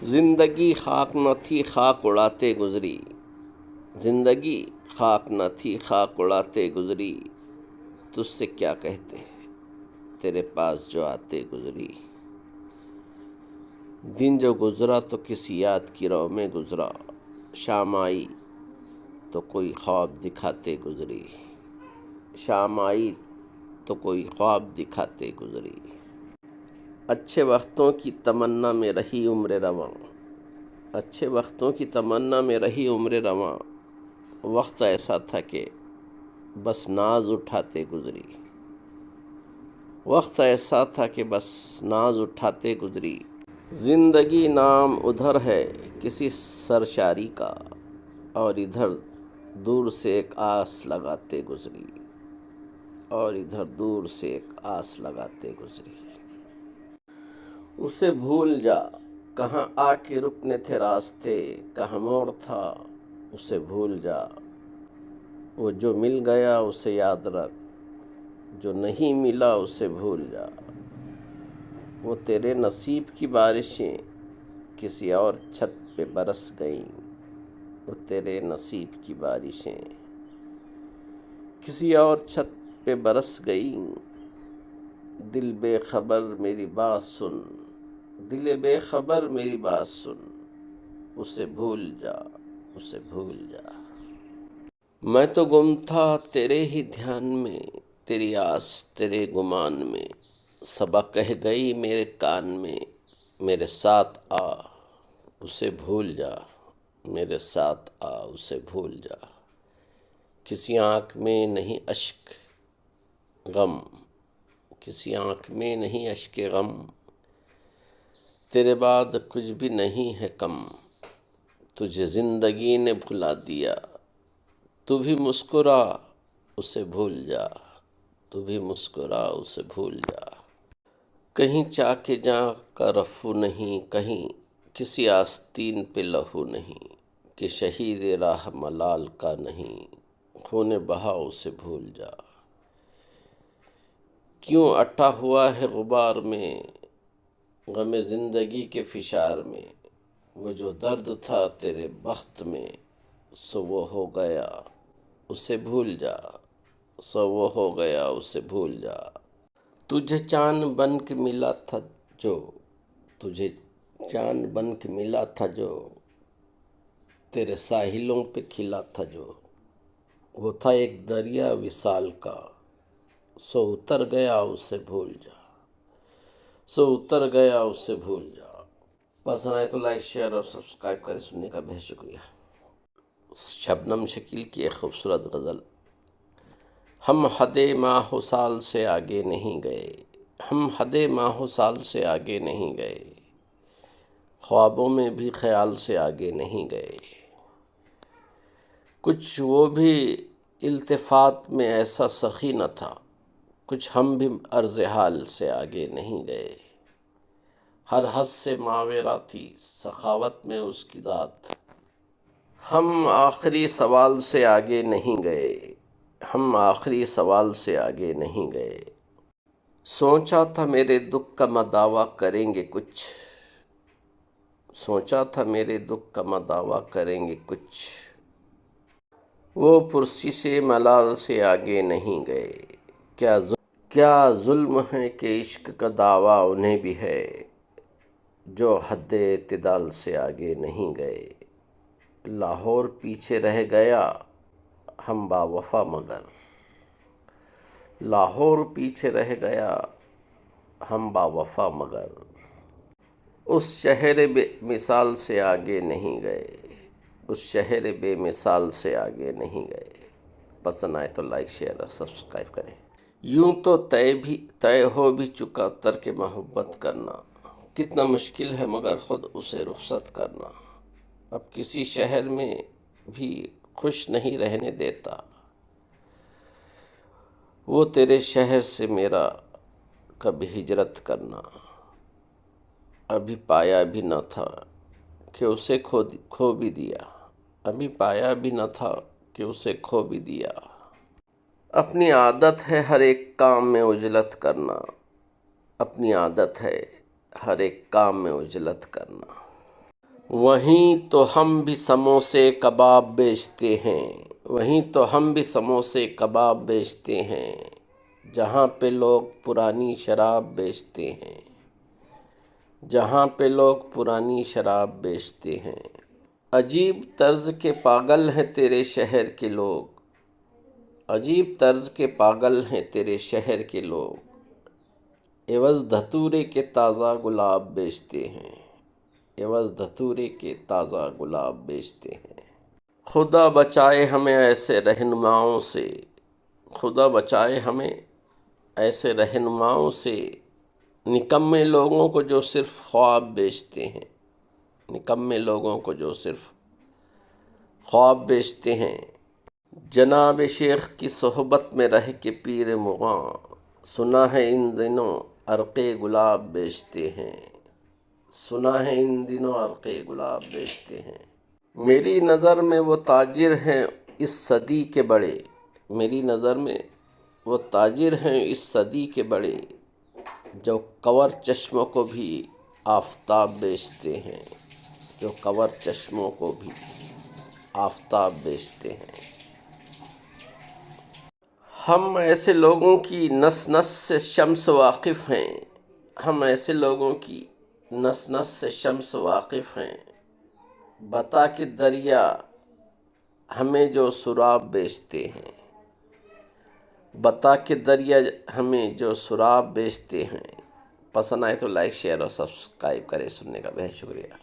زندگی خاک نہ تھی خاک اڑاتے گزری، زندگی خاک نہ تھی خاک اڑاتے گزری، تجھ سے کیا کہتے تیرے پاس جو آتے گزری۔ دن جو گزرا تو کسی یاد کی رو میں گزرا، شام آئی تو کوئی خواب دکھاتے گزری، شام آئی تو کوئی خواب دکھاتے گزری۔ اچھے وقتوں کی تمنا میں رہی عمر رواں، اچھے وقتوں کی تمنا میں رہی عمر رواں، وقت ایسا تھا کہ بس ناز اٹھاتے گزری، وقت ایسا تھا کہ بس ناز اٹھاتے گزری۔ زندگی نام ادھر ہے کسی سرشاری کا، اور ادھر دور سے ایک آس لگاتے گزری، اور ادھر دور سے ایک آس لگاتے گزری۔ اسے بھول جا کہاں آ کے رکنے تھے راستے، کہاں موڑ تھا اسے بھول جا، وہ جو مل گیا اسے یاد رکھ، جو نہیں ملا اسے بھول جا۔ وہ تیرے نصیب کی بارشیں کسی اور چھت پہ برس گئیں، وہ تیرے نصیب کی بارشیں کسی اور چھت پہ برس گئیں۔ دل بے خبر میری بات سن، دل بے خبر میری بات سن، اسے بھول جا، اسے بھول جا۔ میں تو گم تھا تیرے ہی دھیان میں، تیری آس تیرے گمان میں، صبا کہہ گئی میرے کان میں، میرے ساتھ آ اسے بھول جا، میرے ساتھ آ اسے بھول جا۔ کسی آنکھ میں نہیں اشک غم، کسی آنکھ میں نہیں اشک غم، تیرے بعد کچھ بھی نہیں ہے کم، تجھے زندگی نے بھلا دیا، تو بھی مسکرا اسے بھول جا، تو بھی مسکرا اسے بھول جا۔ کہیں چاہ کے جاں کا رفو نہیں، کہیں کسی آستین پہ لہو نہیں، کہ شہید راہ ملال کا نہیں، خون بہا اسے بھول جا۔ کیوں اٹا ہوا ہے غبار میں غم زندگی کے فشار میں، وہ جو درد تھا تیرے بخت میں سو وہ ہو گیا اسے بھول جا، سو وہ ہو گیا اسے بھول جا۔ تجھے چاند بن کے ملا تھا جو، تجھے چاند بن کے ملا تھا جو، تیرے ساحلوں پہ کھلا تھا جو، وہ تھا ایک دریا وصال کا، سو اتر گیا اسے بھول جا، سو اتر گیا اسے بھول جا۔ پسند آئے تو لائک شیئر اور سبسکرائب کریں، سننے کا بہت شکریہ۔ شبنم شکیل کی ایک خوبصورت غزل۔ ہم حد ماہ و سال سے آگے نہیں گئے، ہم حد ماہ و سال سے آگے نہیں گئے، خوابوں میں بھی خیال سے آگے نہیں گئے، کچھ وہ بھی التفات میں ایسا سخی نہ تھا، کچھ ہم بھی عرض حال سے آگے نہیں گئے، ہر حد سے ماویرا تھی سخاوت میں اس کی ذات، ہم آخری سوال سے آگے نہیں گئے، ہم آخری سوال سے آگے نہیں گئے۔ سوچا تھا میرے دکھ کا مداوع کریں گے کچھ، سوچا تھا میرے دکھ کا مداوع کریں گے کچھ، وہ پرسش ملال سے آگے نہیں گئے۔ کیا ظلم ہے کہ عشق کا دعویٰ انہیں بھی ہے، جو حد اعتدال سے آگے نہیں گئے۔ لاہور پیچھے رہ گیا ہم باوفا مگر، لاہور پیچھے رہ گیا ہم باوفا مگر، اس شہر بے مثال سے آگے نہیں گئے، اس شہر بے مثال سے آگے نہیں گئے۔ پسند آئے تو لائک شیئر اور سبسکرائب کریں۔ یوں تو طے ہو بھی چکا ترک محبت کرنا، کتنا مشکل ہے مگر خود اسے رخصت کرنا، اب کسی شہر میں بھی خوش نہیں رہنے دیتا، وہ تیرے شہر سے میرا کبھی ہجرت کرنا، ابھی پایا بھی نہ تھا کہ اسے کھو بھی دیا، ابھی پایا بھی نہ تھا کہ اسے کھو بھی دیا۔ اپنی عادت ہے ہر ایک کام میں عجلت کرنا، اپنی عادت ہے ہر ایک کام میں عجلت کرنا۔ وہیں تو ہم بھی سموسے کباب بیچتے ہیں، وہیں تو ہم بھی سموسے کباب بیچتے ہیں، جہاں پہ لوگ پرانی شراب بیچتے ہیں، جہاں پہ لوگ پرانی شراب بیچتے ہیں۔ عجیب طرز کے پاگل ہیں تیرے شہر کے لوگ، عجیب طرز کے پاگل ہیں تیرے شہر کے لوگ، عوض دھتورے کے تازہ گلاب بیچتے ہیں، عوض دھتورے کے تازہ گلاب بیچتے ہیں۔ خدا بچائے ہمیں ایسے رہنماؤں سے، خدا بچائے ہمیں ایسے رہنماؤں سے، نکمے لوگوں کو جو صرف خواب بیچتے ہیں، نکمے لوگوں کو جو صرف خواب بیچتے ہیں۔ جناب شیخ کی صحبت میں رہ کے پیر مغاں، سنا ہے ان دنوں عرقِ گلاب بیچتے ہیں، سنا ہے ان دنوں عرقِ گلاب بیچتے ہیں۔ میری نظر میں وہ تاجر ہیں اس صدی کے بڑے، میری نظر میں وہ تاجر ہیں اس صدی کے بڑے، جو کنور چشموں کو بھی آفتاب بیچتے ہیں، جو کنور چشموں کو بھی آفتاب بیچتے ہیں۔ ہم ایسے لوگوں کی نس نس سے شمس واقف ہیں، ہم ایسے لوگوں کی نس نس سے شمس واقف ہیں، بتا کہ دریا ہمیں جو سراب بیچتے ہیں، بتا کہ دریا ہمیں جو سراب بیچتے ہیں۔ پسند آئے تو لائک شیئر اور سبسکرائب کریں۔ سننے کا بہت شکریہ۔